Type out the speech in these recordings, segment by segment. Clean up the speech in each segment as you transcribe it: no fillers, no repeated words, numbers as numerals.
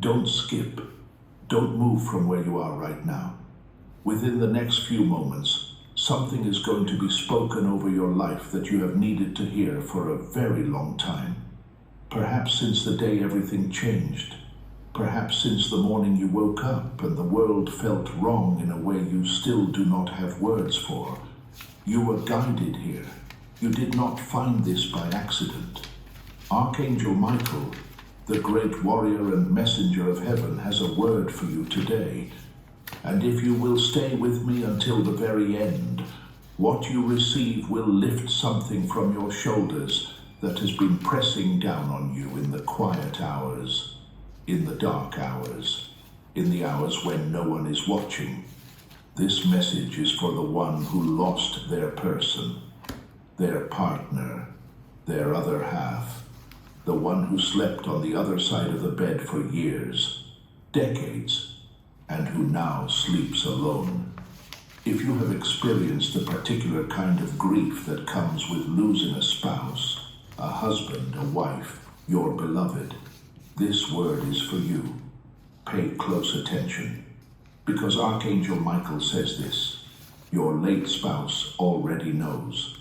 Don't skip. Don't move from where you are right now. Within the next few moments, something is going to be spoken over your life that you have needed to hear for a very long time. Perhaps since the day everything changed. Perhaps since the morning you woke up and the world felt wrong in a way you still do not have words for. You were guided here. You did not find this by accident. Archangel Michael, the great warrior and messenger of heaven, has a word for you today. And if you will stay with me until the very end, what you receive will lift something from your shoulders that has been pressing down on you in the quiet hours, in the dark hours, in the hours when no one is watching. This message is for the one who lost their person, their partner, their other half, the one who slept on the other side of the bed for years, decades, and who now sleeps alone. If you have experienced the particular kind of grief that comes with losing a spouse, a husband, a wife, your beloved, this word is for you. Pay close attention, because Archangel Michael says this. Your late spouse already knows.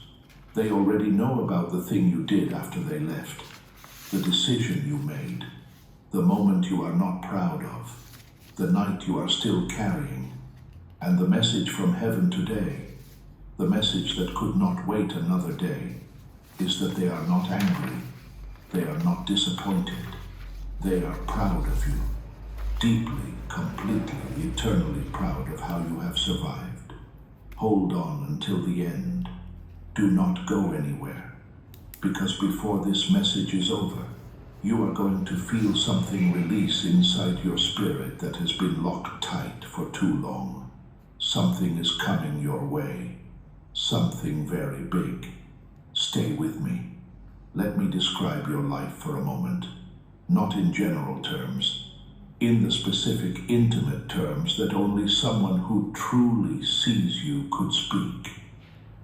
They already know about the thing you did after they left, the decision you made, the moment you are not proud of, the night you are still carrying, and the message from heaven today, the message that could not wait another day, is that they are not angry, they are not disappointed, they are proud of you, deeply, completely, eternally proud of how you have survived. Hold on until the end. Do not go anywhere, because before this message is over, you are going to feel something release inside your spirit that has been locked tight for too long. Something is coming your way, something very big. Stay with me. Let me describe your life for a moment, not in general terms, in the specific, intimate terms that only someone who truly sees you could speak.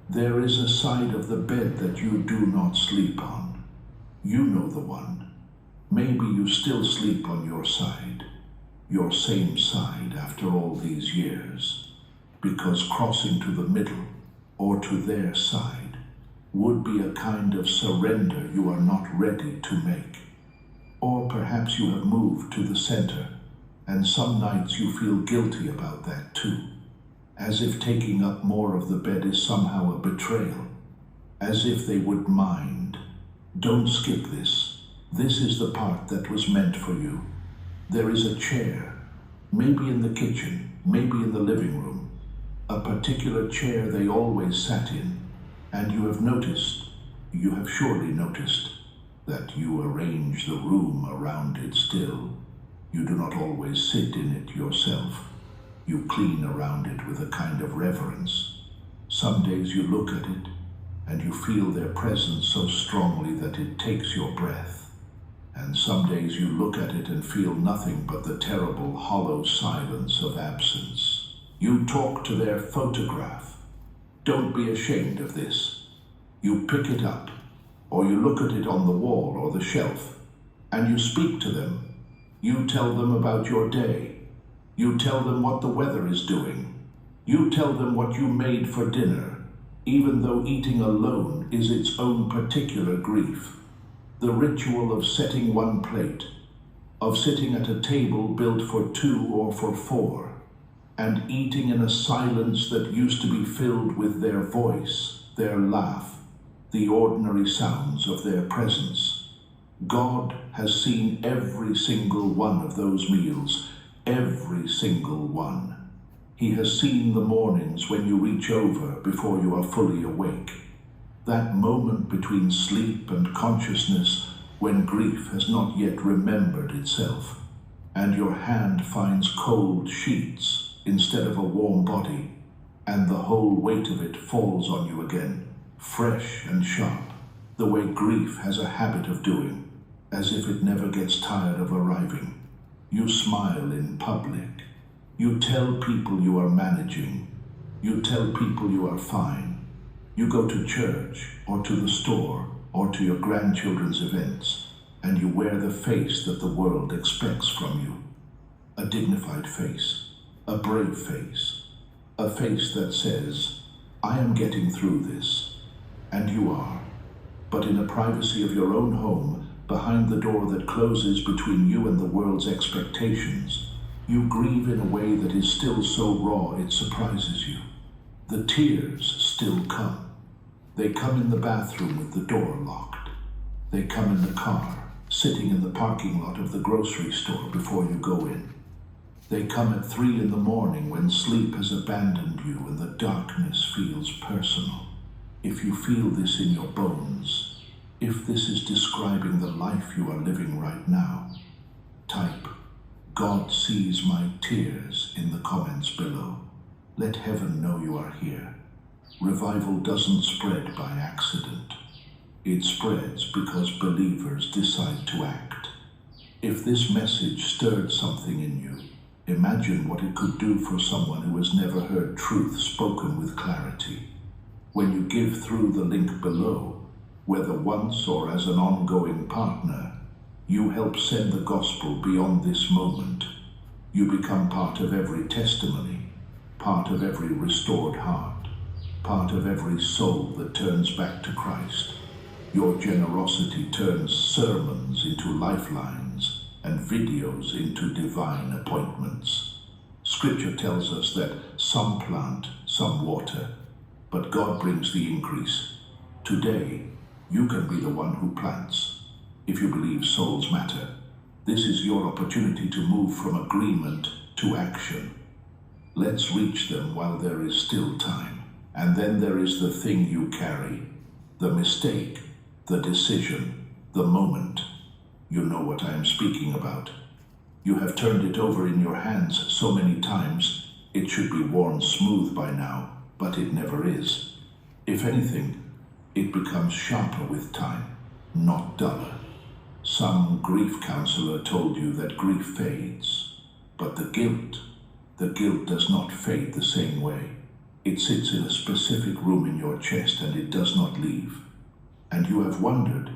There is a side of the bed that you do not sleep on. You know the one. Maybe you still sleep on your side, your same side after all these years, because crossing to the middle or to their side would be a kind of surrender you are not ready to make. Or perhaps you have moved to the center, and some nights you feel guilty about that too, as if taking up more of the bed is somehow a betrayal, as if they would mind. Don't skip this. This is the part that was meant for you. There is a chair, maybe in the kitchen, maybe in the living room, a particular chair they always sat in, and you have surely noticed, that you arrange the room around it still. You do not always sit in it yourself. You clean around it with a kind of reverence. Some days you look at it, and you feel their presence so strongly that it takes your breath. And some days you look at it and feel nothing but the terrible, hollow silence of absence. You talk to their photograph. Don't be ashamed of this. You pick it up, or you look at it on the wall or the shelf, and you speak to them. You tell them about your day. You tell them what the weather is doing. You tell them what you made for dinner, even though eating alone is its own particular grief. The ritual of setting one plate, of sitting at a table built for two or for four, and eating in a silence that used to be filled with their voice, their laugh, the ordinary sounds of their presence. God has seen every single one of those meals, every single one. He has seen the mornings when you reach over before you are fully awake. That moment between sleep and consciousness when grief has not yet remembered itself, and your hand finds cold sheets instead of a warm body, and the whole weight of it falls on you again, fresh and sharp, the way grief has a habit of doing, as if it never gets tired of arriving. You smile in public. You tell people you are managing. You tell people you are fine. You go to church or to the store or to your grandchildren's events, and you wear the face that the world expects from you. A dignified face, a brave face, a face that says, I am getting through this, and you are, but in the privacy of your own home, behind the door that closes between you and the world's expectations, you grieve in a way that is still so raw it surprises you. The tears still come. They come in the bathroom with the door locked. They come in the car, sitting in the parking lot of the grocery store before you go in. They come at 3 in the morning when sleep has abandoned you and the darkness feels personal. If you feel this in your bones, if this is describing the life you are living right now, type, God sees my tears in the comments below. Let heaven know you are here. Revival doesn't spread by accident. It spreads because believers decide to act. If this message stirred something in you, imagine what it could do for someone who has never heard truth spoken with clarity. When you give through the link below, whether once or as an ongoing partner, you help send the gospel beyond this moment. You become part of every testimony, part of every restored heart, part of every soul that turns back to Christ. Your generosity turns sermons into lifelines and videos into divine appointments. Scripture tells us that some plant, some water, but God brings the increase. Today, you can be the one who plants. If you believe souls matter, this is your opportunity to move from agreement to action. Let's reach them while there is still time. And then there is the thing you carry, the mistake, the decision, the moment. You know what I am speaking about. You have turned it over in your hands so many times, it should be worn smooth by now, but it never is. If anything, it becomes sharper with time, not duller. Some grief counselor told you that grief fades, but the guilt does not fade the same way. It sits in a specific room in your chest and it does not leave. And you have wondered,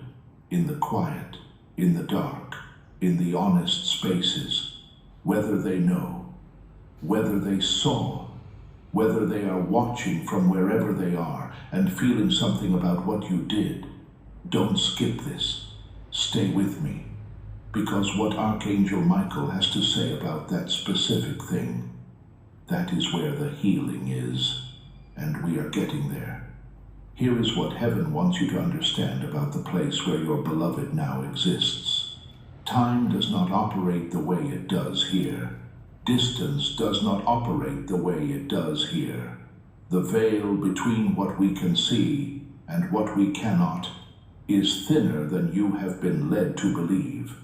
in the quiet, in the dark, in the honest spaces, whether they know, whether they saw, whether they are watching from wherever they are and feeling something about what you did. Don't skip this. Stay with me, because what Archangel Michael has to say about that specific thing, that is where the healing is, and we are getting there. Here is what heaven wants you to understand about the place where your beloved now exists. Time does not operate the way it does here. Distance does not operate the way it does here. The veil between what we can see and what we cannot is thinner than you have been led to believe.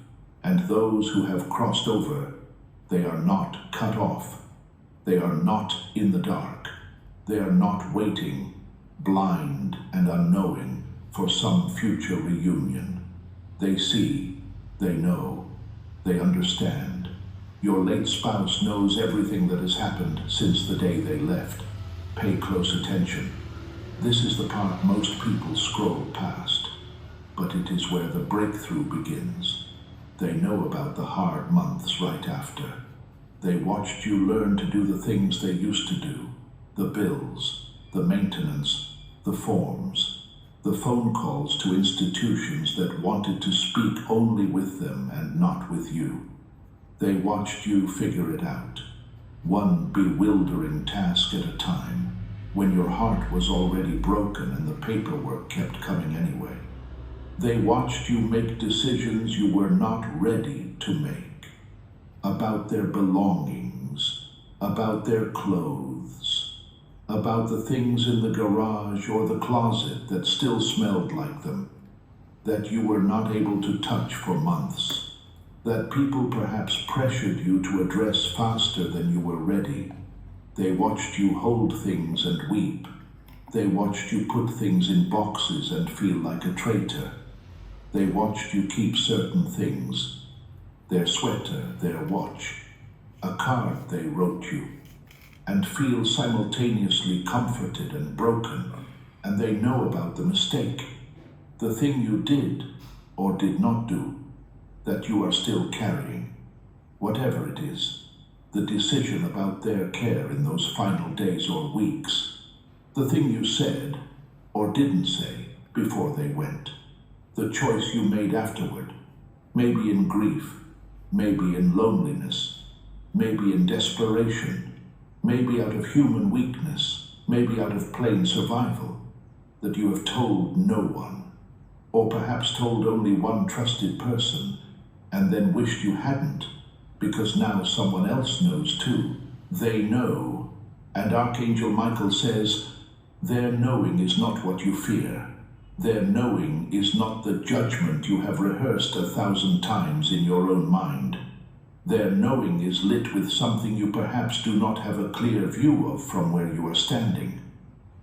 And those who have crossed over, they are not cut off. They are not in the dark. They are not waiting, blind and unknowing, for some future reunion. They see, they know, they understand. Your late spouse knows everything that has happened since the day they left. Pay close attention. This is the part most people scroll past, but it is where the breakthrough begins. They know about the hard months right after. They watched you learn to do the things they used to do, the bills, the maintenance, the forms, the phone calls to institutions that wanted to speak only with them and not with you. They watched you figure it out, one bewildering task at a time, when your heart was already broken and the paperwork kept coming anyway. They watched you make decisions you were not ready to make, about their belongings, about their clothes, about the things in the garage or the closet that still smelled like them, that you were not able to touch for months, that people perhaps pressured you to address faster than you were ready. They watched you hold things and weep. They watched you put things in boxes and feel like a traitor. They watched you keep certain things, their sweater, their watch, a card they wrote you, and feel simultaneously comforted and broken, and they know about the mistake, the thing you did or did not do, that you are still carrying, whatever it is. the decision about their care in those final days or weeks, the thing you said or didn't say before they went, the choice you made afterward, maybe in grief, maybe in loneliness, maybe in desperation, maybe out of human weakness, maybe out of plain survival, that you have told no one, or perhaps told only one trusted person, and then wished you hadn't, because now someone else knows too. They know, and Archangel Michael says, their knowing is not what you fear. Their knowing is not the judgment you have rehearsed 1,000 times in your own mind. Their knowing is lit with something you perhaps do not have a clear view of from where you are standing.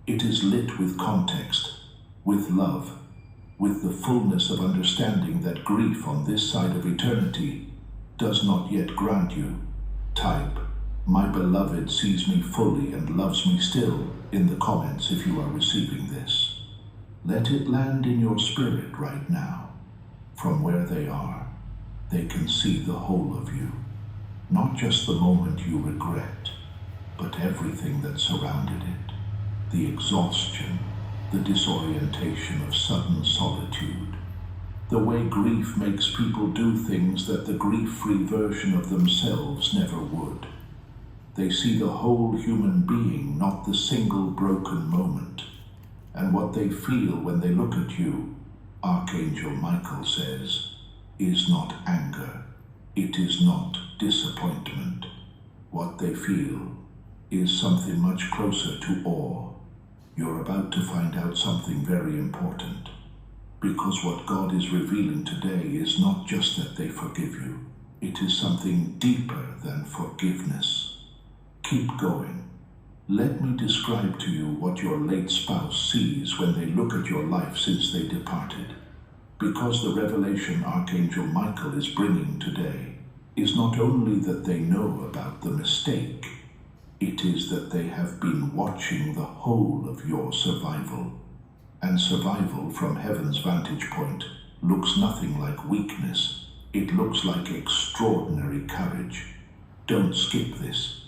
It is lit with context, with love, with the fullness of understanding that grief on this side of eternity does not yet grant you. Type, "My beloved sees me fully and loves me still," in the comments if you are receiving this. Let it land in your spirit right now. From where they are, they can see the whole of you. Not just the moment you regret, but everything that surrounded it. The exhaustion, the disorientation of sudden solitude. The way grief makes people do things that the grief-free version of themselves never would. They see the whole human being, not the single broken moment. And what they feel when they look at you, Archangel Michael says, is not anger. It is not disappointment. What they feel is something much closer to awe. You're about to find out something very important. Because what God is revealing today is not just that they forgive you. It is something deeper than forgiveness. Keep going. Let me describe to you what your late spouse sees when they look at your life since they departed. Because the revelation Archangel Michael is bringing today is not only that they know about the mistake, it is that they have been watching the whole of your survival. And survival from heaven's vantage point looks nothing like weakness. It looks like extraordinary courage. Don't skip this.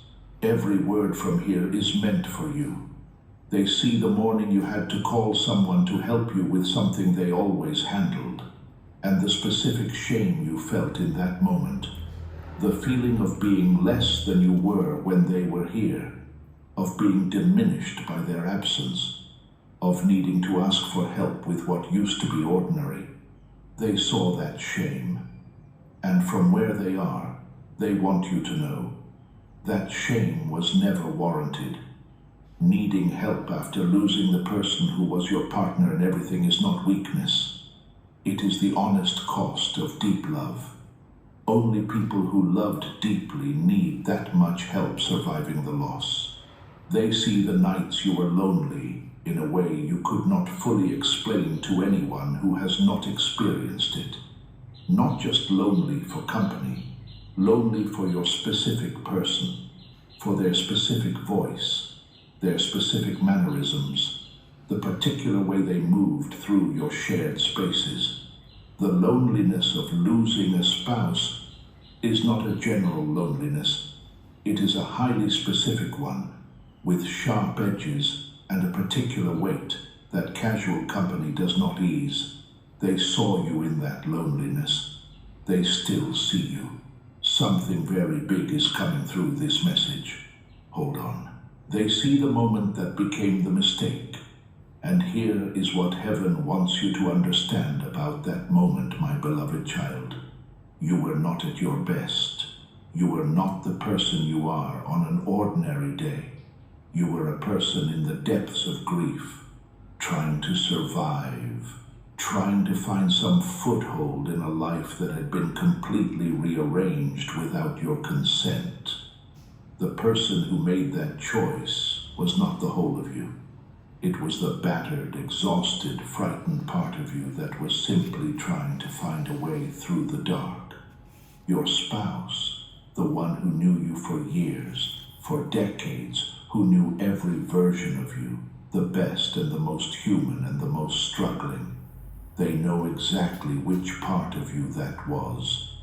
Every word from here is meant for you. They see the morning you had to call someone to help you with something they always handled, and the specific shame you felt in that moment. The feeling of being less than you were when they were here, of being diminished by their absence, of needing to ask for help with what used to be ordinary. They saw that shame, and from where they are, they want you to know that shame was never warranted. Needing help after losing the person who was your partner and everything is not weakness. It is the honest cost of deep love. Only people who loved deeply need that much help surviving the loss. They see the nights you were lonely in a way you could not fully explain to anyone who has not experienced it. Not just lonely for company, lonely for your specific person, for their specific voice, their specific mannerisms, the particular way they moved through your shared spaces. The loneliness of losing a spouse is not a general loneliness. It is a highly specific one, with sharp edges and a particular weight that casual company does not ease. They saw you in that loneliness. They still see you. Something very big is coming through this message. Hold on. They see the moment that became the mistake. And here is what heaven wants you to understand about that moment, my beloved child. You were not at your best. You were not the person you are on an ordinary day. You were a person in the depths of grief, trying to survive, trying to find some foothold in a life that had been completely rearranged without your consent. The person who made that choice was not the whole of you. It was the battered, exhausted, frightened part of you that was simply trying to find a way through the dark. Your spouse, the one who knew you for years, for decades, who knew every version of you, the best and the most human and the most struggling. They know exactly which part of you that was.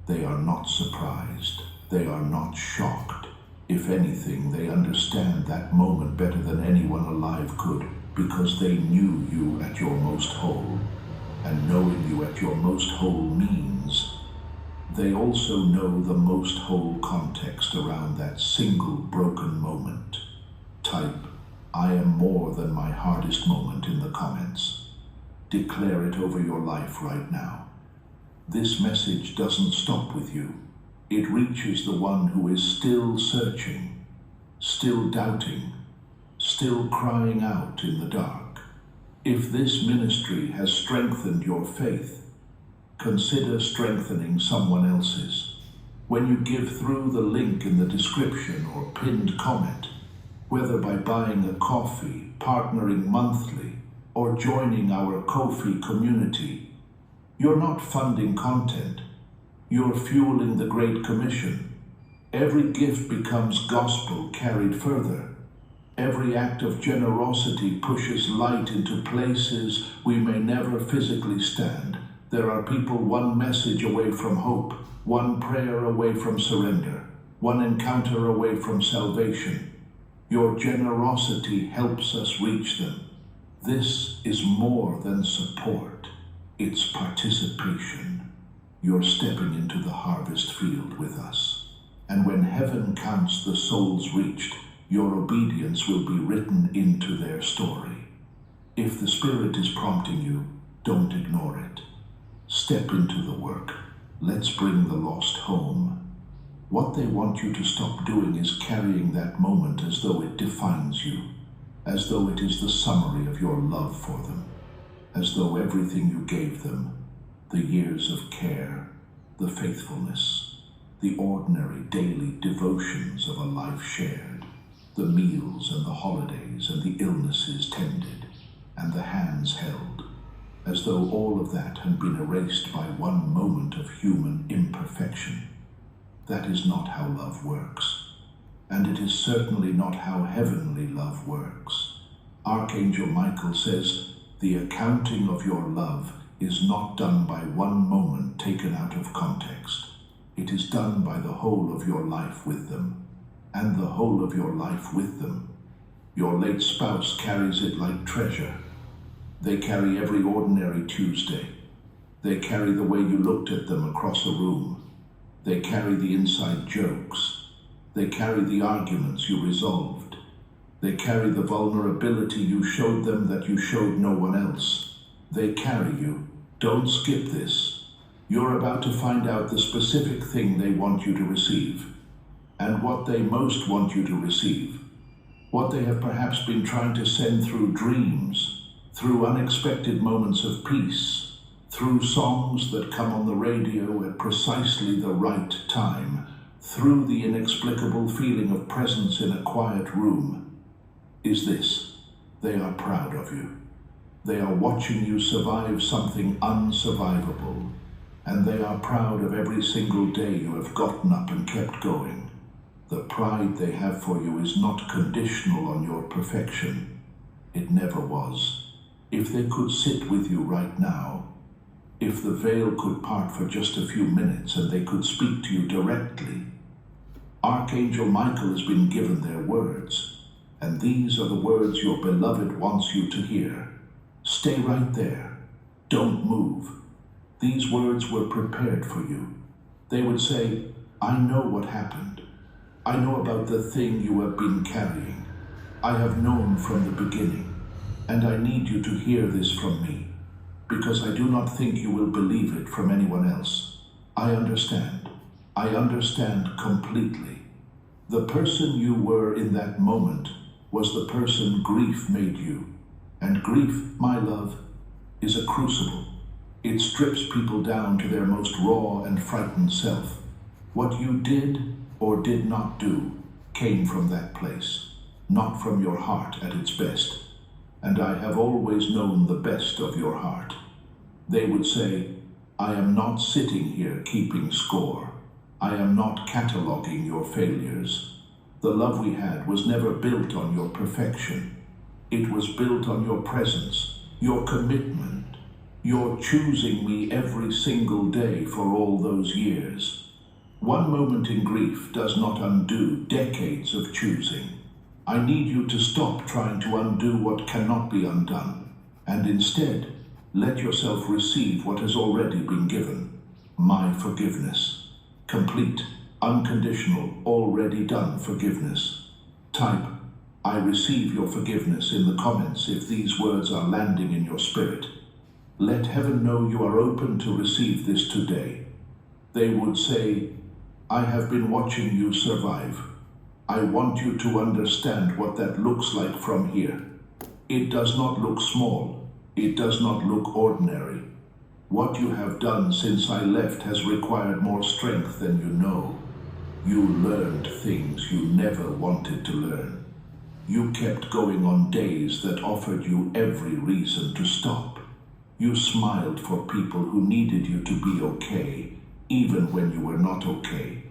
They are not surprised. They are not shocked. If anything, they understand that moment better than anyone alive could, because they knew you at your most whole. And knowing you at your most whole means they also know the most whole context around that single broken moment. Type, "I am more than my hardest moment" in the comments. Declare it over your life right now. This message doesn't stop with you. It reaches the one who is still searching, still doubting, still crying out in the dark. If this ministry has strengthened your faith, consider strengthening someone else's. When you give through the link in the description or pinned comment, whether by buying a coffee, partnering monthly, or joining our Ko-fi community, you're not funding content, you're fueling the Great Commission. Every gift becomes gospel carried further. Every act of generosity pushes light into places we may never physically stand. There are people one message away from hope, one prayer away from surrender, one encounter away from salvation. Your generosity helps us reach them. This is more than support, it's participation. You're stepping into the harvest field with us. And when heaven counts the souls reached, your obedience will be written into their story. If the Spirit is prompting you, don't ignore it. Step into the work. Let's bring the lost home. What they want you to stop doing is carrying that moment as though it defines you, as though it is the summary of your love for them, as though everything you gave them, the years of care, the faithfulness, the ordinary daily devotions of a life shared, the meals and the holidays and the illnesses tended, and the hands held, as though all of that had been erased by one moment of human imperfection. That is not how love works, and it is certainly not how heavenly love works. Archangel Michael says, "The accounting of your love is not done by one moment taken out of context. It is done by the whole of your life with them, and the whole of your life with them." Your late spouse carries it like treasure. They carry every ordinary Tuesday. They carry the way you looked at them across a room. They carry the inside jokes. They carry the arguments you resolved. They carry the vulnerability you showed them that you showed no one else. They carry you. Don't skip this. You're about to find out the specific thing they want you to receive, and what they most want you to receive. What they have perhaps been trying to send through dreams, through unexpected moments of peace, through songs that come on the radio at precisely the right time, through the inexplicable feeling of presence in a quiet room, is this: they are proud of you. They are watching you survive something unsurvivable, and they are proud of every single day you have gotten up and kept going. The pride they have for you is not conditional on your perfection. It never was. If they could sit with you right now, if the veil could part for just a few minutes and they could speak to you directly, Archangel Michael has been given their words, and these are the words your beloved wants you to hear. Stay right there. Don't move. These words were prepared for you. They would say, "I know what happened. I know about the thing you have been carrying. I have known from the beginning, and I need you to hear this from me, because I do not think you will believe it from anyone else. I understand. I understand completely. The person you were in that moment was the person grief made you. And grief, my love, is a crucible. It strips people down to their most raw and frightened self. What you did or did not do came from that place, not from your heart at its best. And I have always known the best of your heart." They would say, "I am not sitting here keeping score. I am not cataloging your failures. The love we had was never built on your perfection. It was built on your presence, your commitment, your choosing me every single day for all those years. One moment in grief does not undo decades of choosing. I need you to stop trying to undo what cannot be undone, and instead, let yourself receive what has already been given. My forgiveness. Complete, unconditional, already done forgiveness. Type, I receive your forgiveness in the comments if these words are landing in your spirit. Let heaven know you are open to receive this today. They would say, I have been watching you survive. I want you to understand what that looks like from here. It does not look small. It does not look ordinary. What you have done since I left has required more strength than you know. You learned things you never wanted to learn. You kept going on days that offered you every reason to stop. You smiled for people who needed you to be okay, even when you were not okay.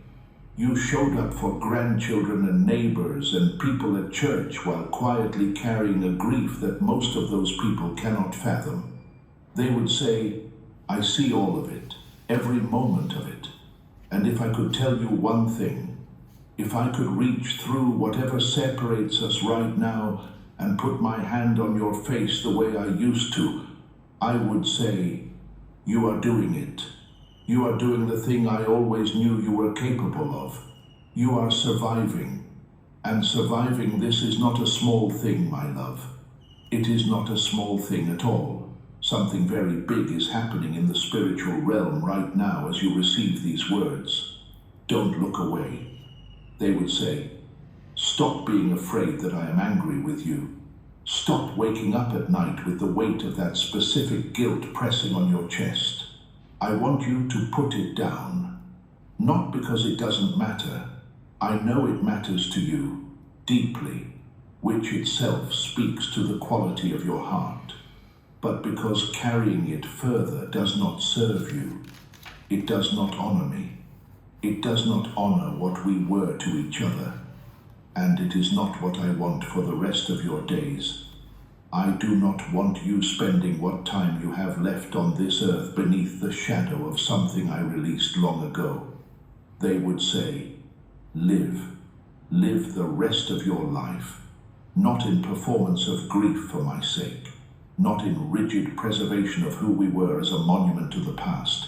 You showed up for grandchildren and neighbors and people at church while quietly carrying a grief that most of those people cannot fathom. They would say, I see all of it, every moment of it. And if I could tell you one thing, if I could reach through whatever separates us right now and put my hand on your face the way I used to, I would say, you are doing it. You are doing the thing I always knew you were capable of. You are surviving. And surviving this is not a small thing, my love. It is not a small thing at all. Something very big is happening in the spiritual realm right now as you receive these words. Don't look away. They would say, stop being afraid that I am angry with you. Stop waking up at night with the weight of that specific guilt pressing on your chest. I want you to put it down. Not because it doesn't matter. I know it matters to you, deeply, which itself speaks to the quality of your heart. But because carrying it further does not serve you. It does not honor me. It does not honor what we were to each other. And it is not what I want for the rest of your days. I do not want you spending what time you have left on this earth beneath the shadow of something I released long ago. They would say, live. Live the rest of your life, not in performance of grief for my sake, not in rigid preservation of who we were as a monument to the past,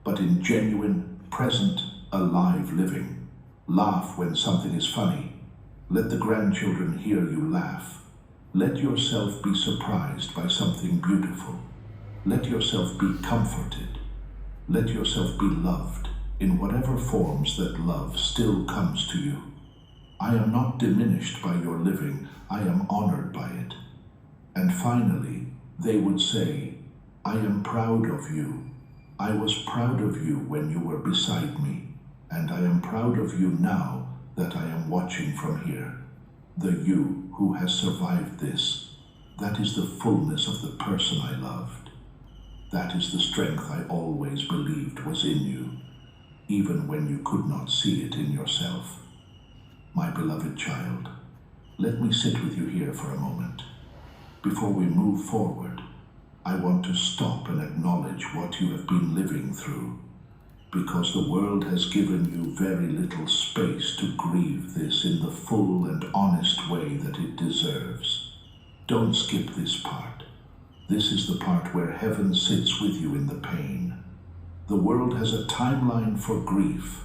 but in genuine, present, alive living. Laugh when something is funny. Let the grandchildren hear you laugh. Let yourself be surprised by something beautiful. Let yourself be comforted. Let yourself be loved in whatever forms that love still comes to you. I am not diminished by your living. I am honored by it. And finally, they would say, I am proud of you. I was proud of you when you were beside me, and I am proud of you now that I am watching from here. The you who has survived this, that is the fullness of the person I loved. That is the strength I always believed was in you, even when you could not see it in yourself. My beloved child, let me sit with you here for a moment. Before we move forward, I want to stop and acknowledge what you have been living through, because the world has given you very little space to grieve this in the full and honest way that it deserves. Don't skip this part. This is the part where heaven sits with you in the pain. The world has a timeline for grief,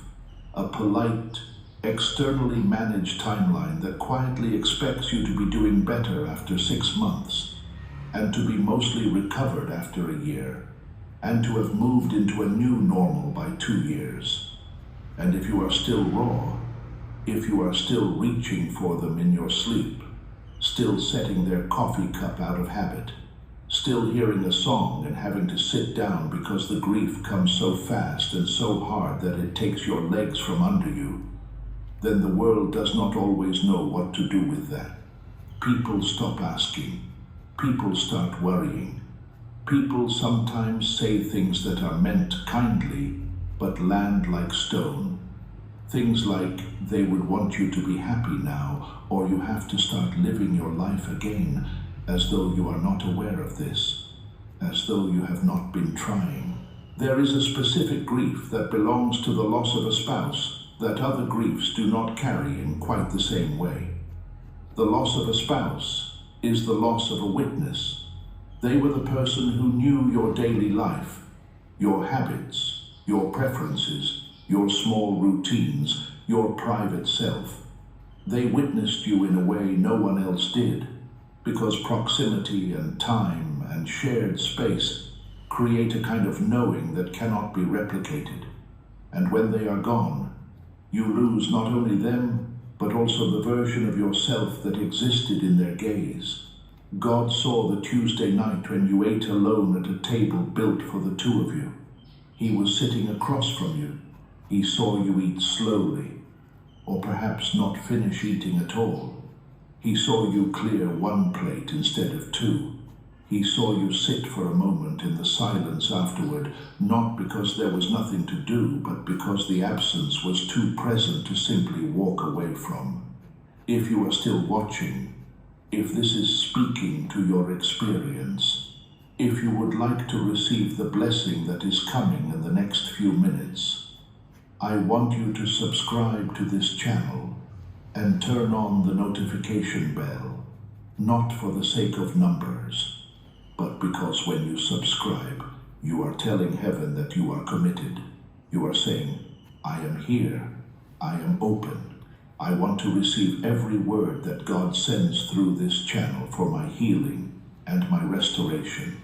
a polite, externally managed timeline that quietly expects you to be doing better after 6 months, and to be mostly recovered after a year, and to have moved into a new normal by 2 years. And if you are still raw, if you are still reaching for them in your sleep, still setting their coffee cup out of habit, still hearing a song and having to sit down because the grief comes so fast and so hard that it takes your legs from under you, then the world does not always know what to do with that. People stop asking. People start worrying. People sometimes say things that are meant kindly, but land like stone. Things like they would want you to be happy now, or you have to start living your life again, as though you are not aware of this, as though you have not been trying. There is a specific grief that belongs to the loss of a spouse that other griefs do not carry in quite the same way. The loss of a spouse is the loss of a witness. They were the person who knew your daily life, your habits, your preferences, your small routines, your private self. They witnessed you in a way no one else did, because proximity and time and shared space create a kind of knowing that cannot be replicated. And when they are gone, you lose not only them, but also the version of yourself that existed in their gaze. God saw the Tuesday night when you ate alone at a table built for the two of you. He was sitting across from you. He saw you eat slowly, or perhaps not finish eating at all. He saw you clear one plate instead of two. He saw you sit for a moment in the silence afterward, not because there was nothing to do, but because the absence was too present to simply walk away from. If you are still watching, if this is speaking to your experience, if you would like to receive the blessing that is coming in the next few minutes, I want you to subscribe to this channel and turn on the notification bell, not for the sake of numbers, but because when you subscribe, you are telling heaven that you are committed. You are saying, I am here, I am open, I want to receive every word that God sends through this channel for my healing and my restoration.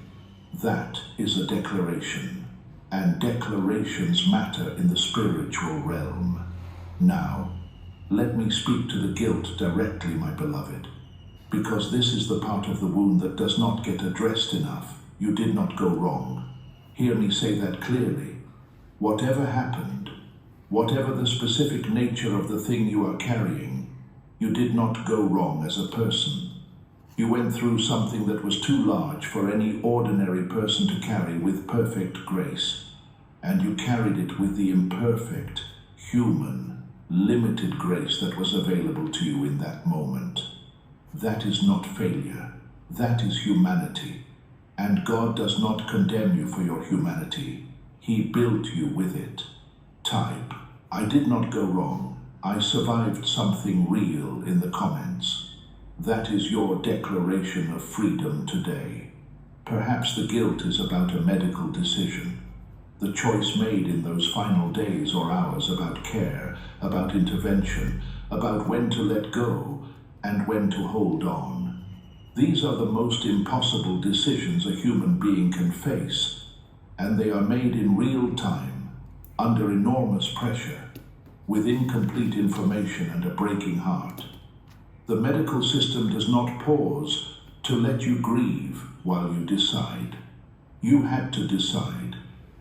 That is a declaration. And declarations matter in the spiritual realm. Now, let me speak to the guilt directly, my beloved, because this is the part of the wound that does not get addressed enough. You did not go wrong. Hear me say that clearly. Whatever happened, whatever the specific nature of the thing you are carrying, you did not go wrong as a person. You went through something that was too large for any ordinary person to carry with perfect grace, and you carried it with the imperfect, human, limited grace that was available to you in that moment. That is not failure. That is humanity. And God does not condemn you for your humanity. He built you with it. Type, I did not go wrong. I survived something real in the comments. That is your declaration of freedom today. Perhaps the guilt is about a medical decision, the choice made in those final days or hours about care, about intervention, about when to let go and when to hold on. These are the most impossible decisions a human being can face, and they are made in real time, under enormous pressure, with incomplete information and a breaking heart. The medical system does not pause to let you grieve while you decide. You had to decide,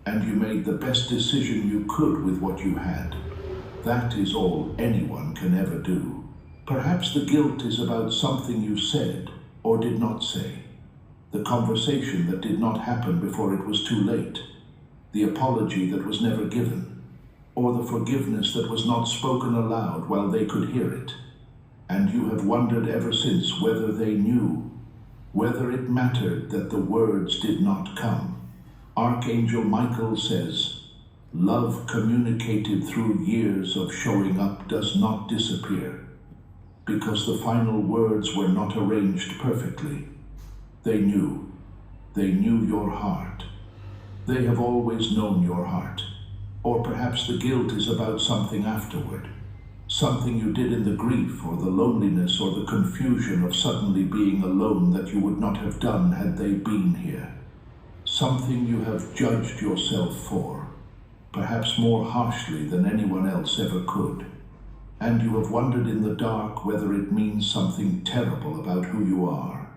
and you made the best decision you could with what you had. That is all anyone can ever do. Perhaps the guilt is about something you said or did not say, the conversation that did not happen before it was too late, the apology that was never given, or the forgiveness that was not spoken aloud while they could hear it. And you have wondered ever since whether they knew, whether it mattered that the words did not come. Archangel Michael says, love communicated through years of showing up does not disappear, because the final words were not arranged perfectly. They knew your heart. They have always known your heart. Or perhaps the guilt is about something afterward. Something you did in the grief or the loneliness or the confusion of suddenly being alone that you would not have done had they been here. Something you have judged yourself for, perhaps more harshly than anyone else ever could. And you have wondered in the dark whether it means something terrible about who you are,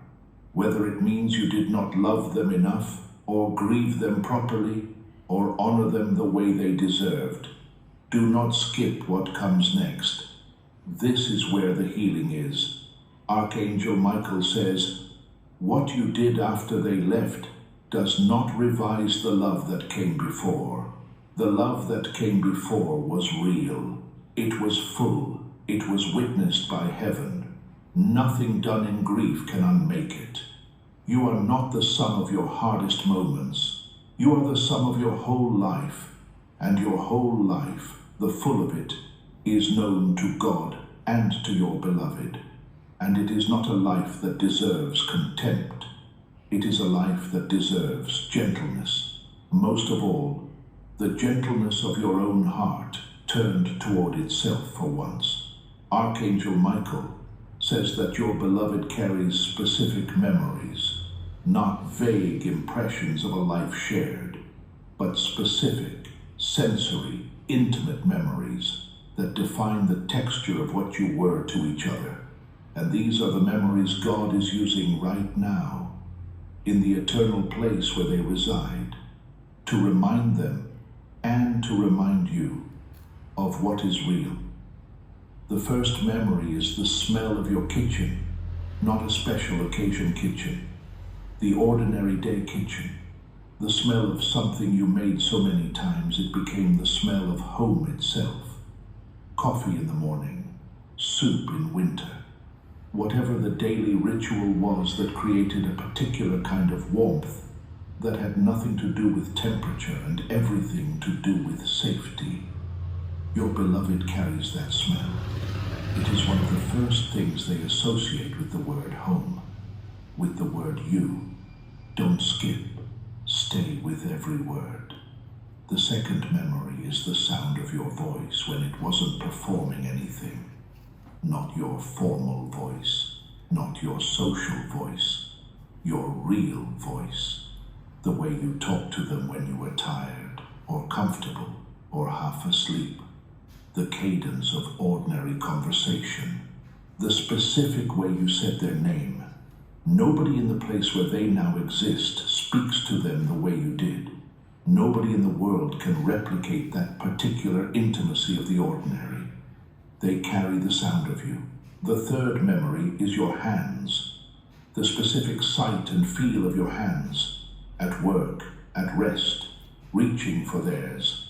whether it means you did not love them enough, or grieve them properly, or honor them the way they deserved. Do not skip what comes next. This is where the healing is. Archangel Michael says, what you did after they left does not revise the love that came before. The love that came before was real. It was full. It was witnessed by heaven. Nothing done in grief can unmake it. You are not the sum of your hardest moments. You are the sum of your whole life, and your whole life, the full of it, is known to God and to your beloved. And it is not a life that deserves contempt. It is a life that deserves gentleness. Most of all, the gentleness of your own heart turned toward itself for once. Archangel Michael says that your beloved carries specific memories, not vague impressions of a life shared, but specific, sensory, intimate memories that define the texture of what you were to each other. And these are the memories God is using right now, in the eternal place where they reside, to remind them and to remind you of what is real. The first memory is the smell of your kitchen, not a special occasion kitchen, the ordinary day kitchen, the smell of something you made so many times it became the smell of home itself. Coffee in the morning, soup in winter. Whatever the daily ritual was that created a particular kind of warmth that had nothing to do with temperature and everything to do with safety. Your beloved carries that smell. It is one of the first things they associate with the word home, with the word you. Don't skip. Stay with every word. The second memory is the sound of your voice when it wasn't performing anything. Not your formal voice, not your social voice, your real voice. The way you talked to them when you were tired, or comfortable, or half asleep. The cadence of ordinary conversation. The specific way you said their name. Nobody in the place where they now exist speaks to them the way you did. Nobody in the world can replicate that particular intimacy of the ordinary. They carry the sound of you. The third memory is your hands. The specific sight and feel of your hands, at work, at rest, reaching for theirs.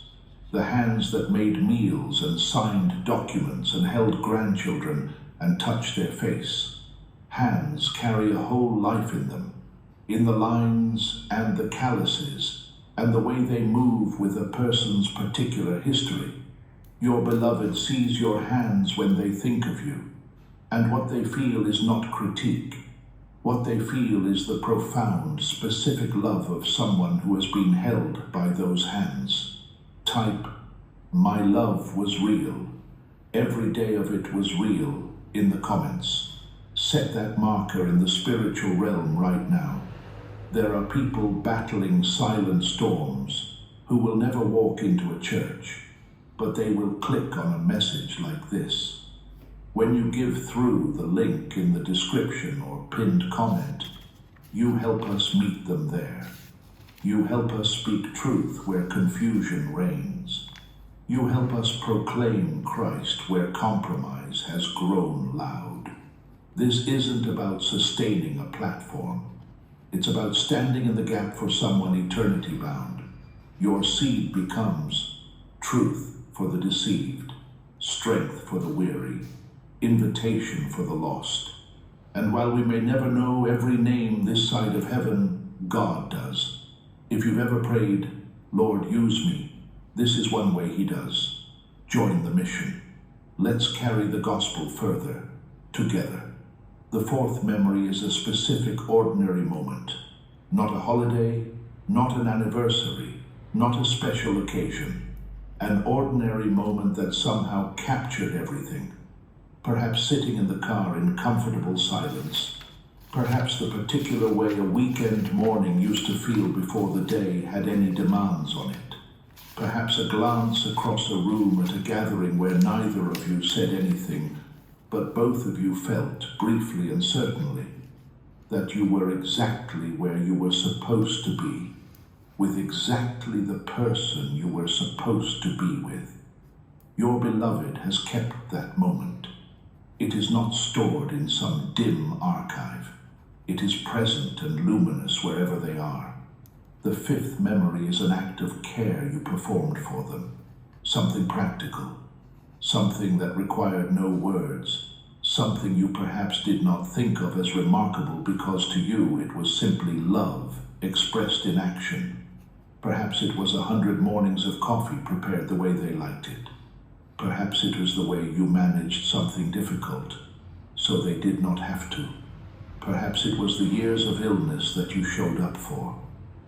The hands that made meals and signed documents and held grandchildren and touched their face. Hands carry a whole life in them, in the lines and the calluses, and the way they move with a person's particular history. Your beloved sees your hands when they think of you, and what they feel is not critique. What they feel is the profound, specific love of someone who has been held by those hands. Type, "My love was real. Every day of it was real," in the comments. Set that marker in the spiritual realm right now. There are people battling silent storms who will never walk into a church, but they will click on a message like this. When you give through the link in the description or pinned comment, you help us meet them there. You help us speak truth where confusion reigns. You help us proclaim Christ where compromise has grown loud. This isn't about sustaining a platform. It's about standing in the gap for someone eternity bound. Your seed becomes truth for the deceived, strength for the weary, invitation for the lost. And while we may never know every name this side of heaven, God does. If you've ever prayed, "Lord, use me," this is one way He does. Join the mission. Let's carry the gospel further, together. The fourth memory is a specific ordinary moment. Not a holiday, not an anniversary, not a special occasion. An ordinary moment that somehow captured everything. Perhaps sitting in the car in comfortable silence. Perhaps the particular way a weekend morning used to feel before the day had any demands on it. Perhaps a glance across a room at a gathering where neither of you said anything, but both of you felt, briefly and certainly, that you were exactly where you were supposed to be, with exactly the person you were supposed to be with. Your beloved has kept that moment. It is not stored in some dim archive. It is present and luminous wherever they are. The fifth memory is an act of care you performed for them. Something practical. Something that required no words. Something you perhaps did not think of as remarkable because to you it was simply love expressed in action. Perhaps it was 100 mornings of coffee prepared the way they liked it. Perhaps it was the way you managed something difficult, so they did not have to. Perhaps it was the years of illness that you showed up for,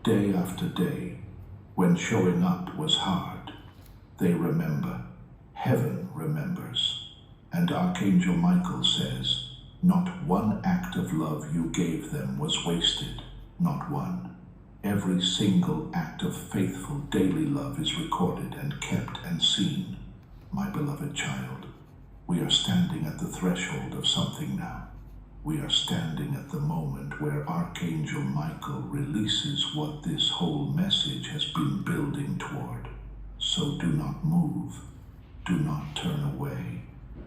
day after day, when showing up was hard. They remember. Heaven remembers. And Archangel Michael says, not one act of love you gave them was wasted, not one. Every single act of faithful daily love is recorded and kept and seen. My beloved child, we are standing at the threshold of something now. We are standing at the moment where Archangel Michael releases what this whole message has been building toward. So do not move. Do not turn away.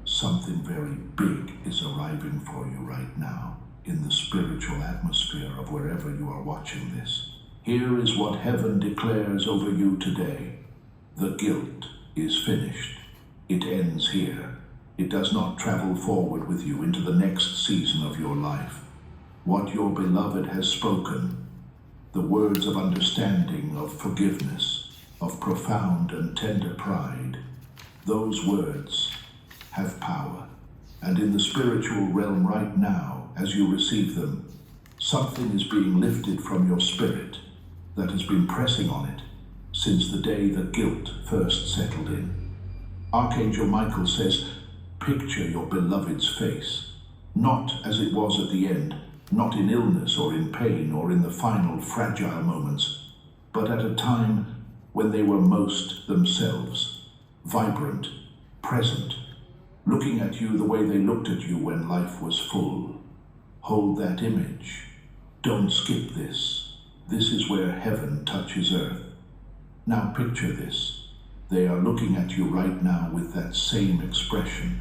Something very big is arriving for you right now in the spiritual atmosphere of wherever you are watching this. Here is what heaven declares over you today. The guilt is finished. It ends here. It does not travel forward with you into the next season of your life. What your beloved has spoken, the words of understanding, of forgiveness, of profound and tender pride, those words have power. And in the spiritual realm right now, as you receive them, something is being lifted from your spirit that has been pressing on it since the day the guilt first settled in. Archangel Michael says, picture your beloved's face, not as it was at the end, not in illness or in pain or in the final fragile moments, but at a time when they were most themselves, vibrant, present, looking at you the way they looked at you when life was full. Hold that image. Don't skip this. This is where heaven touches earth. Now picture this. They are looking at you right now with that same expression,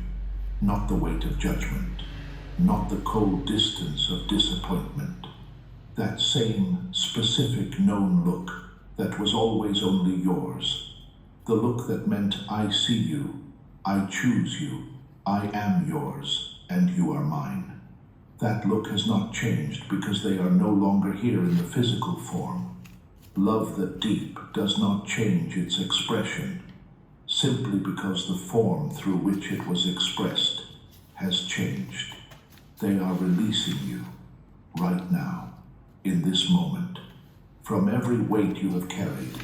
not the weight of judgment, not the cold distance of disappointment. That same specific known look that was always only yours. The look that meant I see you, I choose you, I am yours, and you are mine. That look has not changed because they are no longer here in the physical form. Love that deep does not change its expression, simply because the form through which it was expressed has changed. They are releasing you right now, in this moment, from every weight you have carried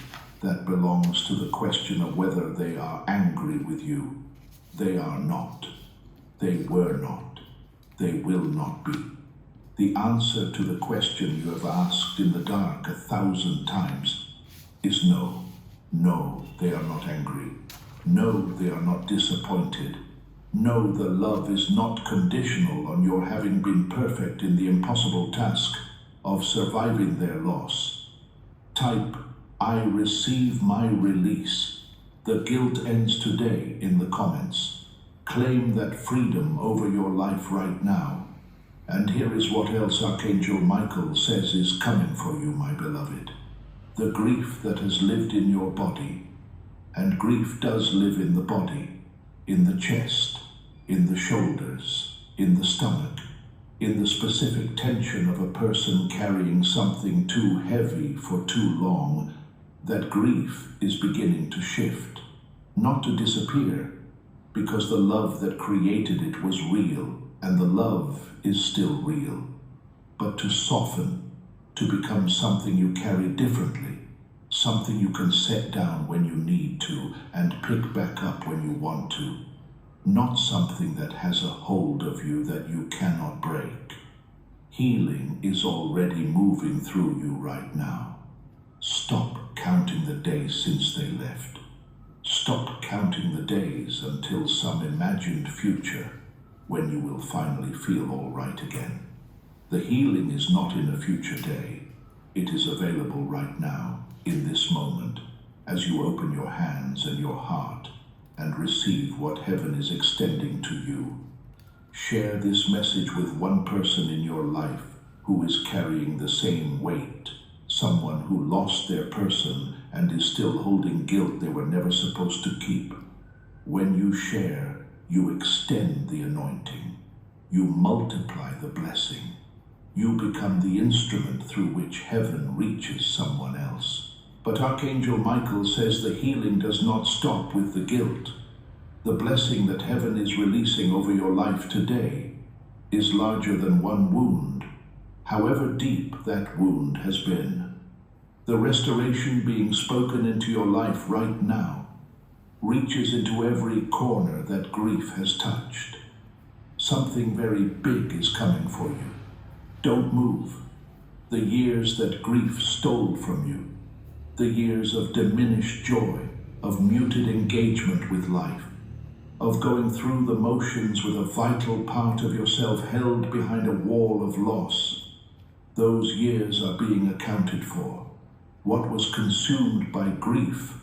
that belongs to the question of whether they are angry with you. They are not. They were not. They will not be. The answer to the question you have asked in the dark 1,000 times is no. No, they are not angry. No, they are not disappointed. No, the love is not conditional on your having been perfect in the impossible task of surviving their loss. Type, I receive my release. The guilt ends today in the comments. Claim that freedom over your life right now. And here is what else Archangel Michael says is coming for you, my beloved. The grief that has lived in your body, and grief does live in the body, in the chest, in the shoulders, in the stomach, in the specific tension of a person carrying something too heavy for too long, that grief is beginning to shift, not to disappear, because the love that created it was real, and the love is still real, but to soften, to become something you carry differently, something you can set down when you need to and pick back up when you want to, not something that has a hold of you that you cannot break. Healing is already moving through you right now. Stop counting the days since they left. Stop counting the days until some imagined future when you will finally feel all right again. The healing is not in a future day. It is available right now, in this moment, as you open your hands and your heart and receive what heaven is extending to you. Share this message with one person in your life who is carrying the same weight, someone who lost their person and is still holding guilt they were never supposed to keep. When you share, you extend the anointing. You multiply the blessing. You become the instrument through which heaven reaches someone else. But Archangel Michael says the healing does not stop with the guilt. The blessing that heaven is releasing over your life today is larger than one wound, however deep that wound has been. The restoration being spoken into your life right now reaches into every corner that grief has touched. Something very big is coming for you. Don't move. The years that grief stole from you, the years of diminished joy, of muted engagement with life, of going through the motions with a vital part of yourself held behind a wall of loss, those years are being accounted for. What was consumed by grief,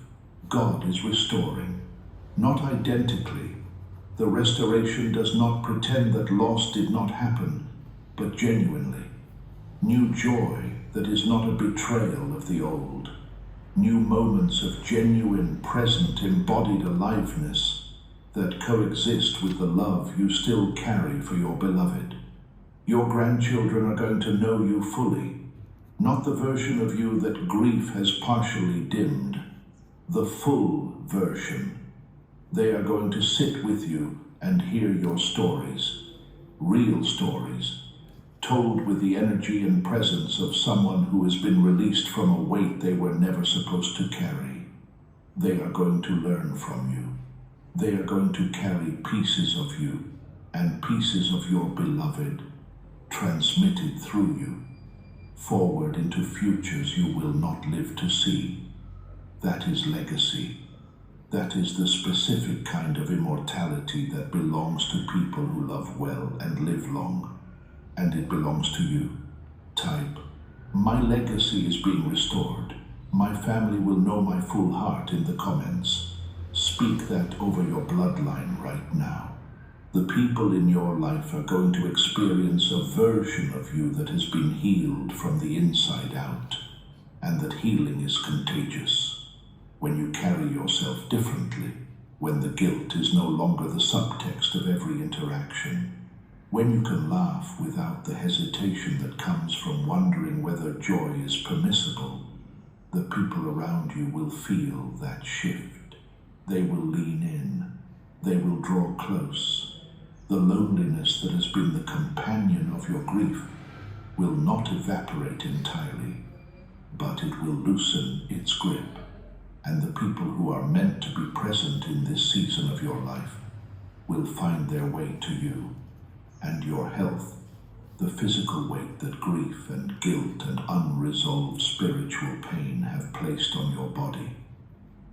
God is restoring. Not identically. The restoration does not pretend that loss did not happen, but genuinely. New joy that is not a betrayal of the old. New moments of genuine, present, embodied aliveness that coexist with the love you still carry for your beloved. Your grandchildren are going to know you fully, not the version of you that grief has partially dimmed, the full version. They are going to sit with you and hear your stories, real stories, told with the energy and presence of someone who has been released from a weight they were never supposed to carry. They are going to learn from you. They are going to carry pieces of you and pieces of your beloved, transmitted through you, forward into futures you will not live to see. That is legacy. That is the specific kind of immortality that belongs to people who love well and live long. And it belongs to you. Type, my legacy is being restored. My family will know my full heart in the comments. Speak that over your bloodline right now. The people in your life are going to experience a version of you that has been healed from the inside out, and that healing is contagious. When you carry yourself differently, when the guilt is no longer the subtext of every interaction, when you can laugh without the hesitation that comes from wondering whether joy is permissible, the people around you will feel that shift. They will lean in. They will draw close. The loneliness that has been the companion of your grief will not evaporate entirely, but it will loosen its grip. And the people who are meant to be present in this season of your life will find their way to you. And your health, the physical weight that grief and guilt and unresolved spiritual pain have placed on your body.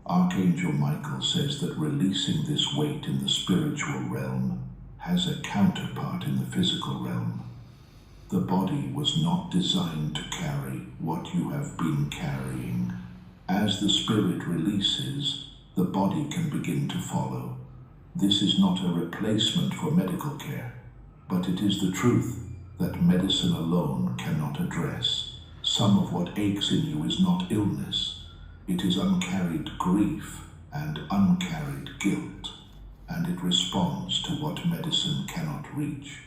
Archangel Michael says that releasing this weight in the spiritual realm has a counterpart in the physical realm. The body was not designed to carry what you have been carrying. As the spirit releases, the body can begin to follow. This is not a replacement for medical care, but it is the truth that medicine alone cannot address. Some of what aches in you is not illness. It is uncarried grief and uncarried guilt, and it responds to what medicine cannot reach.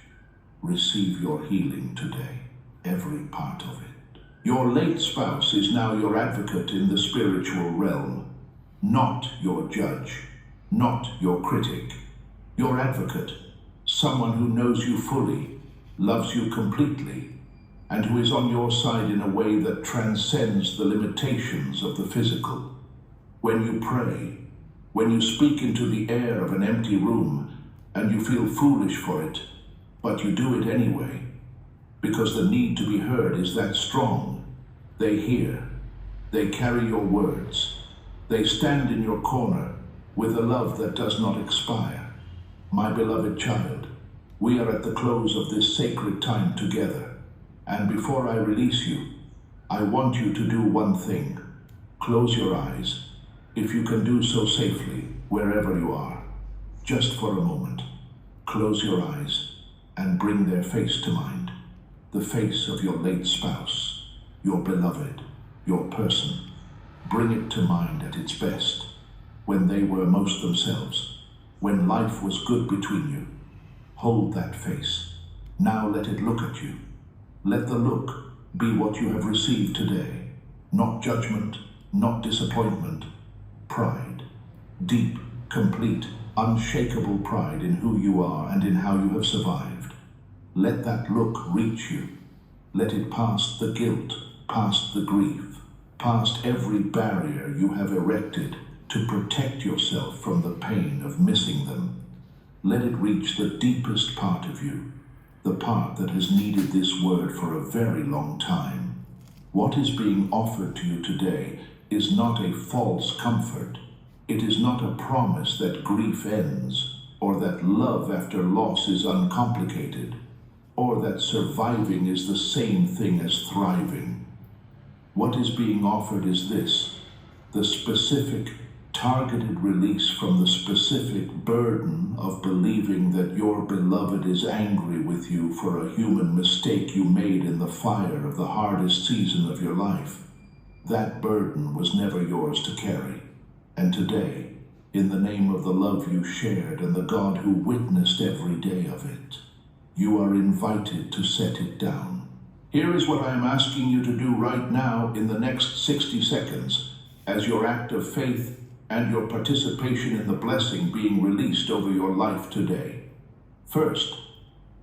Receive your healing today, every part of it. Your late spouse is now your advocate in the spiritual realm, not your judge, not your critic. Your advocate, someone who knows you fully, loves you completely, and who is on your side in a way that transcends the limitations of the physical. When you pray, when you speak into the air of an empty room, and you feel foolish for it, but you do it anyway, because the need to be heard is that strong. They hear. They carry your words. They stand in your corner with a love that does not expire. My beloved child, we are at the close of this sacred time together, and before I release you, I want you to do one thing. Close your eyes, if you can do so safely, wherever you are. Just for a moment, close your eyes and bring their face to mind. The face of your late spouse, your beloved, your person. Bring it to mind at its best, when they were most themselves, when life was good between you. Hold that face. Now let it look at you. Let the look be what you have received today. Not judgment, not disappointment, pride. Deep, complete, unshakable pride in who you are and in how you have survived. Let that look reach you. Let it past the guilt, past the grief, past every barrier you have erected to protect yourself from the pain of missing them. Let it reach the deepest part of you, the part that has needed this word for a very long time. What is being offered to you today is not a false comfort. It is not a promise that grief ends, or that love after loss is uncomplicated, or that surviving is the same thing as thriving. What is being offered is this: the specific, targeted release from the specific burden of believing that your beloved is angry with you for a human mistake you made in the fire of the hardest season of your life. That burden was never yours to carry. And today, in the name of the love you shared and the God who witnessed every day of it, you are invited to set it down. Here is what I am asking you to do right now in the next 60 seconds as your act of faith and your participation in the blessing being released over your life today. First,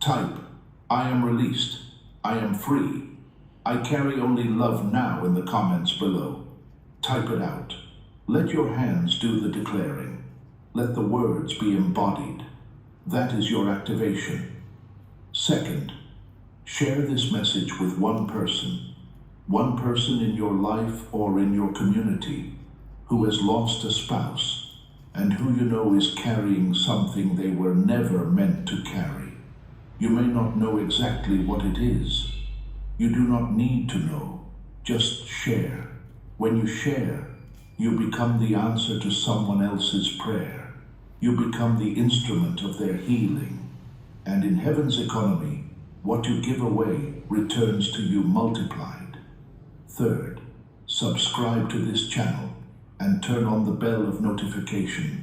type, "I am released, I am free, I carry only love now" in the comments below. Type it out. Let your hands do the declaring. Let the words be embodied. That is your activation. Second, share this message with one person in your life or in your community who has lost a spouse and who you know is carrying something they were never meant to carry. You may not know exactly what it is. You do not need to know. Just share. When you share, you become the answer to someone else's prayer. You become the instrument of their healing. And in heaven's economy, what you give away returns to you multiplied. Third, subscribe to this channel and turn on the bell of notification.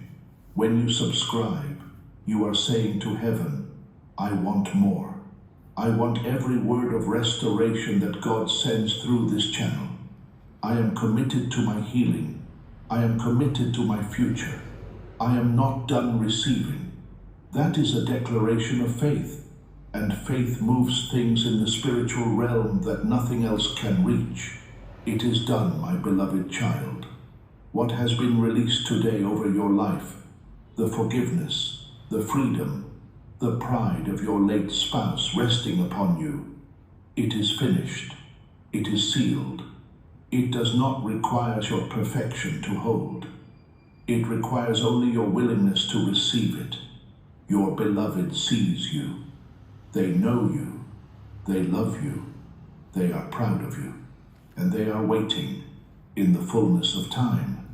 When you subscribe, you are saying to heaven, "I want more. I want every word of restoration that God sends through this channel. I am committed to my healing. I am committed to my future. I am not done receiving." That is a declaration of faith, and faith moves things in the spiritual realm that nothing else can reach. It is done, my beloved child. What has been released today over your life, the forgiveness, the freedom, the pride of your late spouse resting upon you, it is finished. It is sealed. It does not require your perfection to hold. It requires only your willingness to receive it. Your beloved sees you. They know you. They love you. They are proud of you. And they are waiting in the fullness of time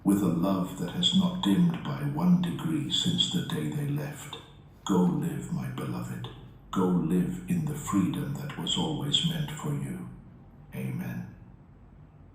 with a love that has not dimmed by 1 degree since the day they left. Go live, my beloved. Go live in the freedom that was always meant for you. Amen.